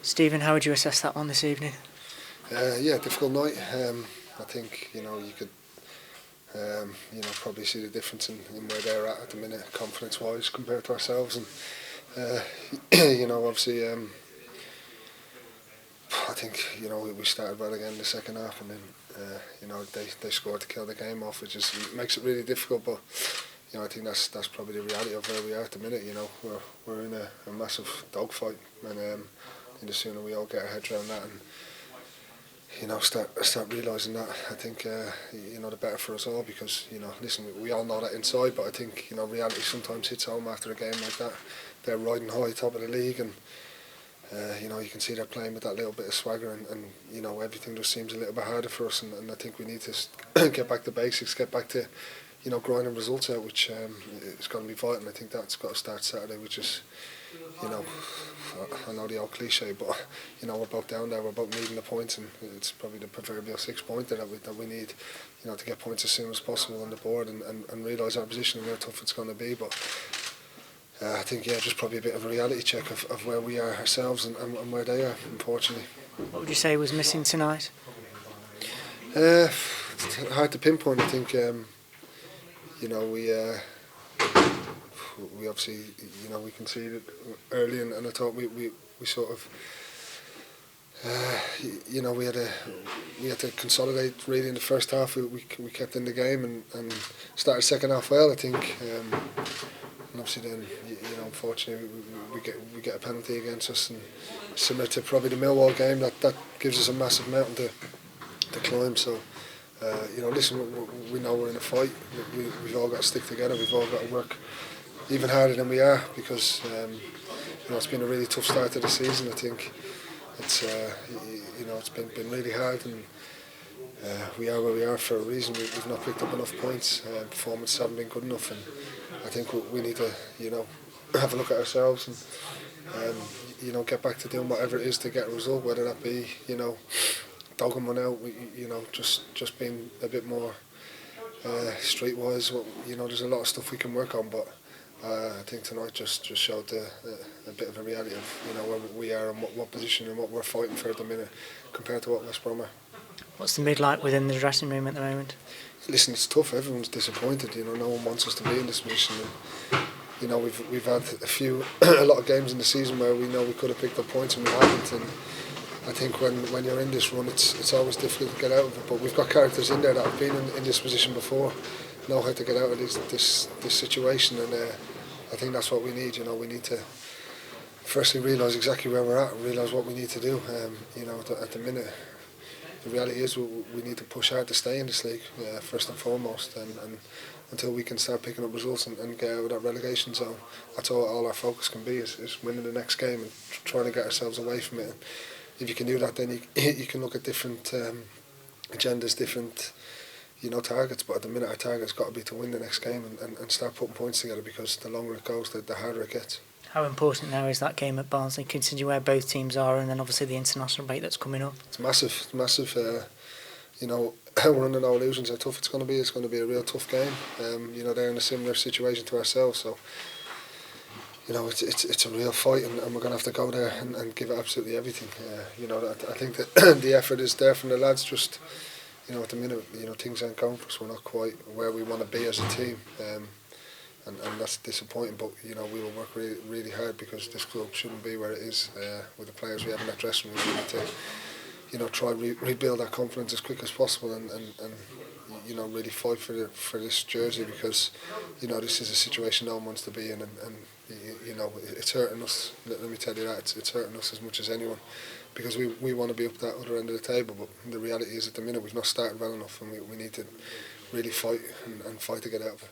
Stephen, how would you assess that one this evening? Yeah, difficult night. I think you could probably see the difference in where they're at the minute, confidence-wise, compared to ourselves, and obviously, I think we started well again in the second half, and then they scored to kill the game off, which makes it really difficult. But I think that's probably the reality of where we are at the minute. We're in a massive dogfight, and the sooner we all get our heads around that and start realising that, I think the better for us all, because listen, we all know that inside, but I think reality sometimes hits home after a game like that. They're riding high, top of the league, and you can see they're playing with that little bit of swagger, and everything just seems a little bit harder for us, and I think we need to get back to basics, get back to grinding results out, which is going to be vital. And I think that's got to start Saturday, which is I know the old cliche, but we're both down there, we're both needing the points, and it's probably the proverbial 6-pointer that we need to get points as soon as possible on the board, and realise our position and how tough it's going to be. But I think just probably a bit of a reality check of where we are ourselves and where they are, unfortunately. What would you say was missing tonight? It's hard to pinpoint. I think we obviously we conceded early, and I thought we sort of we had to consolidate really in the first half. We kept in the game and started second half well, I think. And obviously then unfortunately we get a penalty against us, and similar to probably the Millwall game, that gives us a massive mountain to climb. So listen, we know we're in a fight. We've all got to stick together. We've all got to work even harder than we are, because it's been a really tough start to the season. I think it's it's been really hard, and we are where we are for a reason. We've not picked up enough points. Performances haven't been good enough, and I think we need to have a look at ourselves and get back to doing whatever it is to get a result, whether that be dogging one out, just being a bit more streetwise. There's a lot of stuff we can work on, but I think tonight just showed a bit of a reality of where we are and what position and what we're fighting for at the minute compared to what West Brom are. What's the mood like within the dressing room at the moment? Listen, it's tough. Everyone's disappointed. No one wants us to be in this position. And, we've had a lot of games in the season where we know we could have picked up points and we haven't. And I think when you're in this run, it's always difficult to get out of it. But we've got characters in there that have been in this position before, know how to get out of this situation, and I think that's what we need. We need to firstly realise exactly where we're at, realise what we need to do. At the minute, the reality is we need to push hard to stay in this league, first and foremost, and until we can start picking up results and get out of that relegation zone. That's all our focus can be, is winning the next game and trying to get ourselves away from it. And if you can do that, then you can look at different agendas, different targets. But at the minute, our target's got to be to win the next game and start putting points together, because the longer it goes, the harder it gets. How important now is that game at Barnsley, considering where both teams are, and then obviously the international break that's coming up? It's massive. It's massive. We're under no illusions how tough it's going to be. It's going to be a real tough game. They're in a similar situation to ourselves, so it's a real fight, and we're going to have to go there and give it absolutely everything. I think that the effort is there from the lads. Just at the minute, things aren't going for us. We're not quite where we want to be as a team. And that's disappointing, but we will work really, really hard, because this club shouldn't be where it is with the players we have in that dressing room. We need to try rebuild our confidence as quick as possible, and really fight for this jersey, because this is a situation no one wants to be in, and it's hurting us. Let me tell you that it's hurting us as much as anyone, because we want to be up that other end of the table, but the reality is at the minute we've not started well enough, and we need to really fight and fight to get out of it.